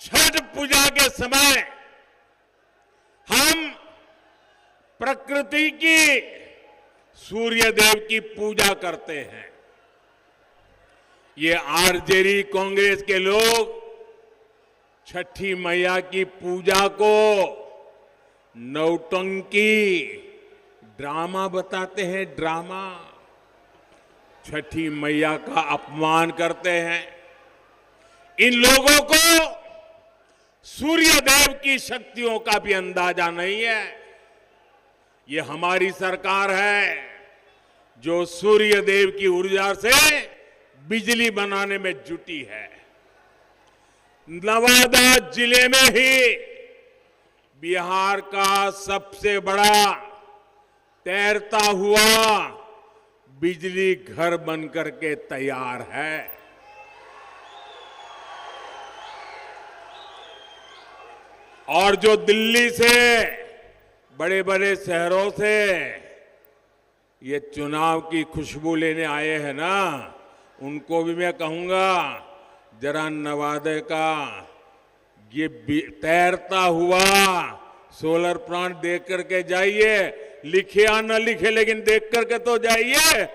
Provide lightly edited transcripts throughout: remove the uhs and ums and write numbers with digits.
छठ पूजा के समय हम प्रकृति की, सूर्य देव की पूजा करते हैं। ये आरजेडी कांग्रेस के लोग छठी मैया की पूजा को नौटंकी, ड्रामा बताते हैं, ड्रामा। छठी मैया का अपमान करते हैं। इन लोगों को सूर्य देव की शक्तियों का भी अंदाजा नहीं है। ये हमारी सरकार है जो सूर्य देव की ऊर्जा से बिजली बनाने में जुटी है। नवादा जिले में ही बिहार का सबसे बड़ा तैरता हुआ बिजली घर बनकर के तैयार है। और जो दिल्ली से, बड़े बड़े शहरों से ये चुनाव की खुशबू लेने आए हैं ना, उनको भी मैं कहूंगा जरा नवादा का ये तैरता हुआ सोलर प्लांट देख करके जाइए। लिखे या न लिखे, लेकिन देख करके तो जाइए।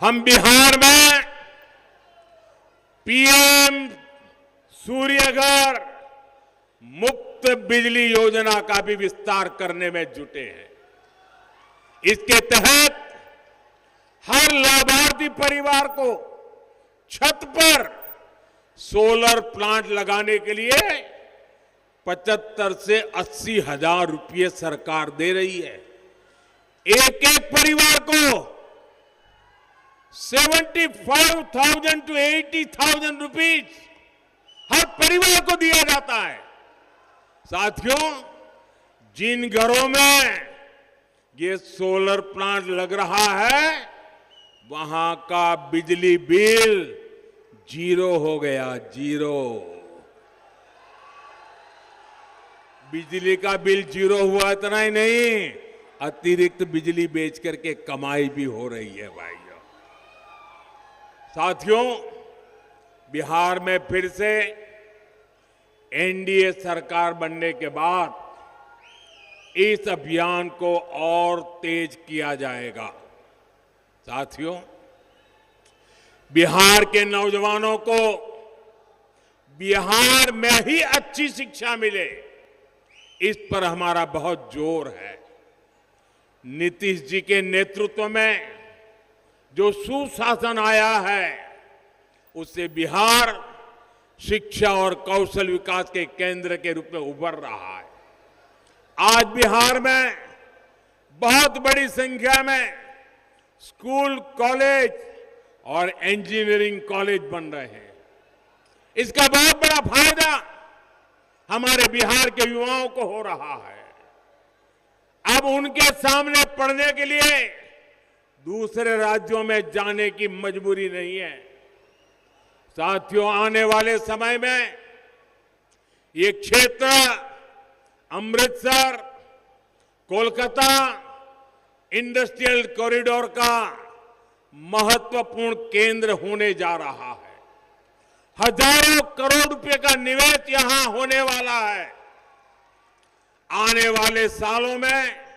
हम बिहार में पीएम सूर्यघर मुफ्त बिजली योजना का भी विस्तार करने में जुटे हैं। इसके तहत हर लाभार्थी परिवार को छत पर सोलर प्लांट लगाने के लिए 75 से 80 हजार रुपये सरकार दे रही है। एक एक परिवार को 75,000 to 80,000 रुपीज हर परिवार को दिया जाता है। साथियों, जिन घरों में ये सोलर प्लांट लग रहा है, वहां का बिजली बिल 0 हो गया, 0। बिजली का बिल 0 हुआ, इतना ही नहीं, अतिरिक्त बिजली बेच करके कमाई भी हो रही है भाइयों। साथियों, बिहार में फिर से एनडीए सरकार बनने के बाद इस अभियान को और तेज किया जाएगा। साथियों, बिहार के नौजवानों को बिहार में ही अच्छी शिक्षा मिले, इस पर हमारा बहुत जोर है। नीतीश जी के नेतृत्व में जो सुशासन आया है, उससे बिहार शिक्षा और कौशल विकास के केंद्र के रूप में उभर रहा है। आज बिहार में बहुत बड़ी संख्या में स्कूल, कॉलेज और इंजीनियरिंग कॉलेज बन रहे हैं। इसका बहुत बड़ा फायदा हमारे बिहार के युवाओं को हो रहा है। अब उनके सामने पढ़ने के लिए दूसरे राज्यों में जाने की मजबूरी नहीं है। साथियों, आने वाले समय में ये क्षेत्र अमृतसर, कोलकाता इंडस्ट्रियल कॉरिडोर का महत्वपूर्ण केंद्र होने जा रहा है। हजारों करोड़ रुपए का निवेश यहां होने वाला है। आने वाले सालों में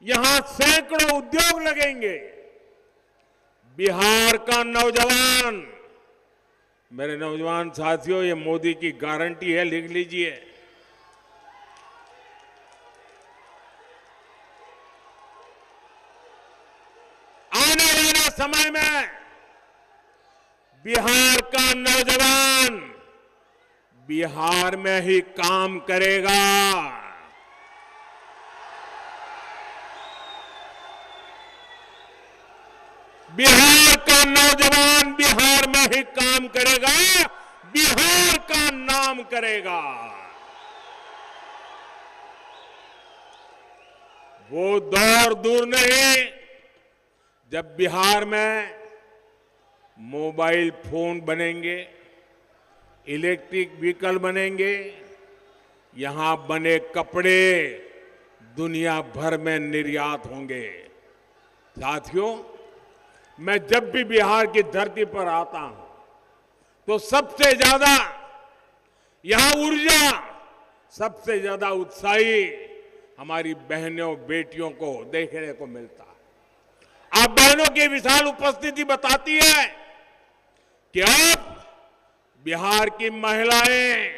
यहां सैकड़ों उद्योग लगेंगे। बिहार का नौजवान, मेरे नौजवान साथियों, ये मोदी की गारंटी है, लिख लीजिए। आने वाले समय में बिहार का नौजवान बिहार में ही काम करेगा। बिहार का नौजवान बिहार में ही काम करेगा, बिहार का नाम करेगा। वो दौर दूर नहीं जब बिहार में मोबाइल फोन बनेंगे, इलेक्ट्रिक व्हीकल बनेंगे, यहां बने कपड़े दुनिया भर में निर्यात होंगे। साथियों, मैं जब भी बिहार की धरती पर आता हूं तो सबसे ज्यादा यहां ऊर्जा, सबसे ज्यादा उत्साही हमारी बहनों बेटियों को देखने को मिलता है। आप बहनों की विशाल उपस्थिति बताती है कि अब बिहार की महिलाएं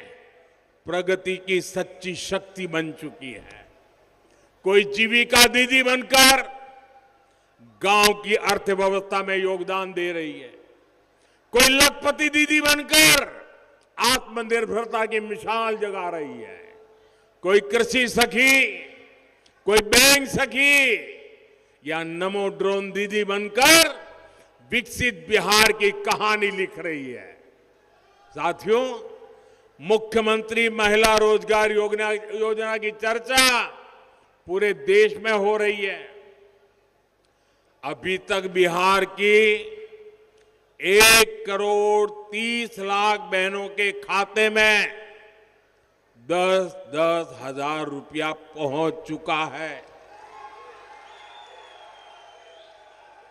प्रगति की सच्ची शक्ति बन चुकी है। कोई जीविका दीदी बनकर गांव की अर्थव्यवस्था में योगदान दे रही है, कोई लखपति दीदी बनकर आत्मनिर्भरता की मिसाल जगा रही है, कोई कृषि सखी, कोई बैंक सखी या नमो ड्रोन दीदी बनकर विकसित बिहार की कहानी लिख रही है। साथियों, मुख्यमंत्री महिला रोजगार योजना की चर्चा पूरे देश में हो रही है। अभी तक बिहार की 1,30,00,000 बहनों के खाते में 10-10 हजार रुपया पहुंच चुका है।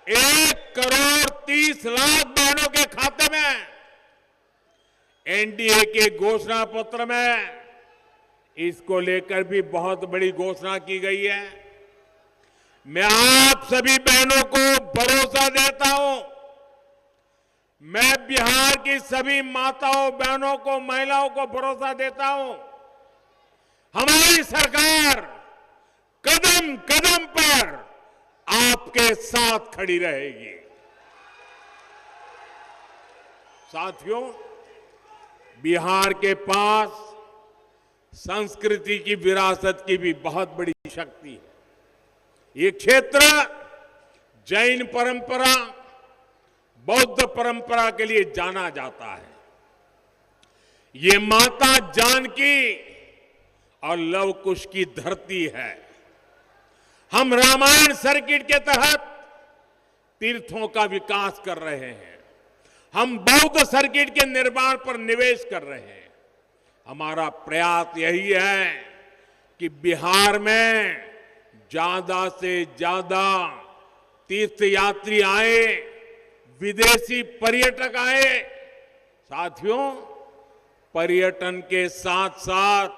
1,30,00,000 बहनों के खाते में एनडीए के घोषणा पत्र में इसको लेकर भी बहुत बड़ी घोषणा की गई है। मैं आप सभी बहनों को भरोसा देता हूं, मैं बिहार की सभी माताओं बहनों को, महिलाओं को भरोसा देता हूं, हमारी सरकार कदम कदम पर आपके साथ खड़ी रहेगी। साथियों, बिहार के पास संस्कृति की विरासत की भी बहुत बड़ी शक्ति है। ये क्षेत्र जैन परंपरा, बौद्ध परंपरा के लिए जाना जाता है। ये माता जानकी और लव कुश की धरती है। हम रामायण सर्किट के तहत तीर्थों का विकास कर रहे हैं, हम बौद्ध सर्किट के निर्माण पर निवेश कर रहे हैं। हमारा प्रयास यही है कि बिहार में ज्यादा से ज्यादा तीर्थयात्री आए, विदेशी पर्यटक आए। साथियों, पर्यटन के साथ साथ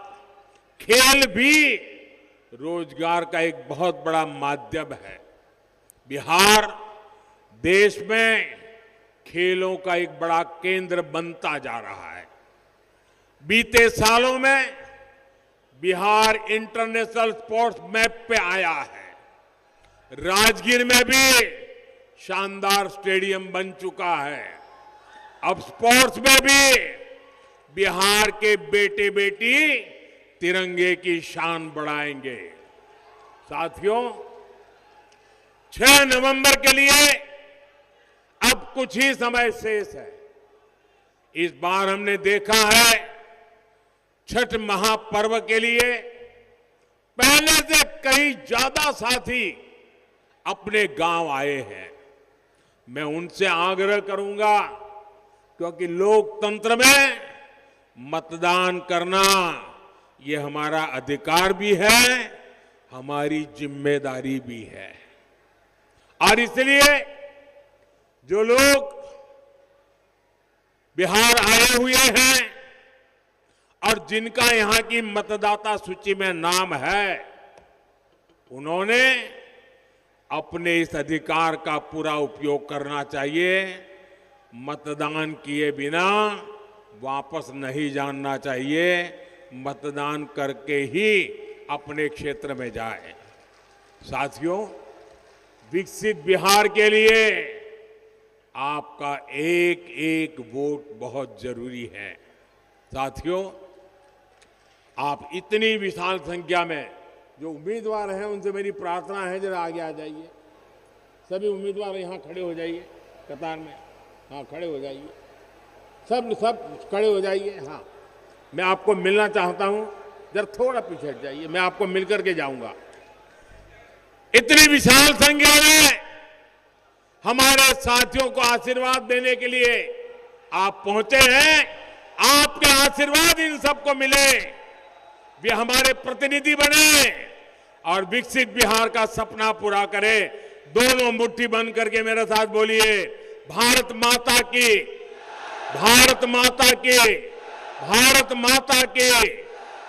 खेल भी रोजगार का एक बहुत बड़ा माध्यम है। बिहार देश में खेलों का एक बड़ा केंद्र बनता जा रहा है। बीते सालों में बिहार इंटरनेशनल स्पोर्ट्स मैप पे आया है। राजगीर में भी शानदार स्टेडियम बन चुका है। अब स्पोर्ट्स में भी बिहार के बेटे बेटी तिरंगे की शान बढ़ाएंगे। साथियों, 6 नवंबर के लिए अब कुछ ही समय शेष है। इस बार हमने देखा है छठ महापर्व के लिए पहले से कहीं ज्यादा साथी अपने गांव आए हैं। मैं उनसे आग्रह करूंगा, क्योंकि लोकतंत्र में मतदान करना ये हमारा अधिकार भी है, हमारी जिम्मेदारी भी है। और इसलिए जो लोग बिहार आए हुए हैं और जिनका यहां की मतदाता सूची में नाम है, उन्होंने अपने इस अधिकार का पूरा उपयोग करना चाहिए। मतदान किए बिना वापस नहीं जाना चाहिए। मतदान करके ही अपने क्षेत्र में जाए। साथियों, विकसित बिहार के लिए आपका एक एक वोट बहुत जरूरी है। साथियों, आप इतनी विशाल संख्या में जो उम्मीदवार हैं, उनसे मेरी प्रार्थना है जरा आगे आ जाइए। सभी उम्मीदवार यहाँ खड़े हो जाइए कतार में। हाँ, खड़े हो जाइए, सब खड़े हो जाइए। हाँ, मैं आपको मिलना चाहता हूं, जरा थोड़ा पीछे हट जाइए, मैं आपको मिलकर के जाऊंगा। इतनी विशाल संख्या में हमारे साथियों को आशीर्वाद देने के लिए आप पहुंचे हैं। आपके आशीर्वाद इन सबको मिले, वे हमारे प्रतिनिधि बने और विकसित बिहार का सपना पूरा करें। दोनों मुट्ठी बंद करके मेरे साथ बोलिए, भारत माता की, भारत माता की, भारत माता की,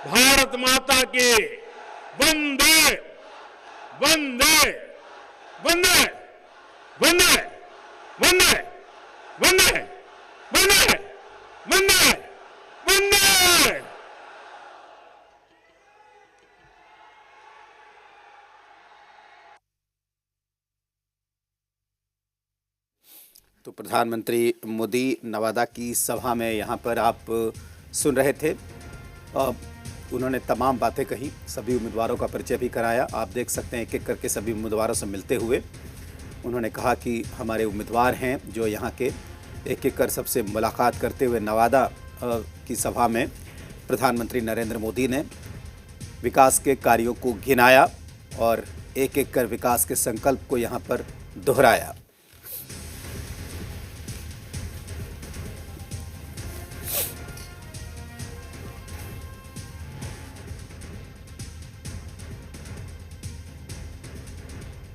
भारत माता की, वंदे वंदे वंदे वंदे वंदे वंदे वंदे वंदे वंदे। तो प्रधानमंत्री मोदी नवादा की सभा में यहाँ पर आप सुन रहे थे। उन्होंने तमाम बातें कही, सभी उम्मीदवारों का परिचय भी कराया। आप देख सकते हैं एक एक करके सभी उम्मीदवारों से मिलते हुए उन्होंने कहा कि हमारे उम्मीदवार हैं जो यहाँ के, एक एक कर सबसे मुलाकात करते हुए नवादा की सभा में प्रधानमंत्री नरेंद्र मोदी ने विकास के कार्यों को गिनाया और एक एक कर विकास के संकल्प को यहाँ पर दोहराया।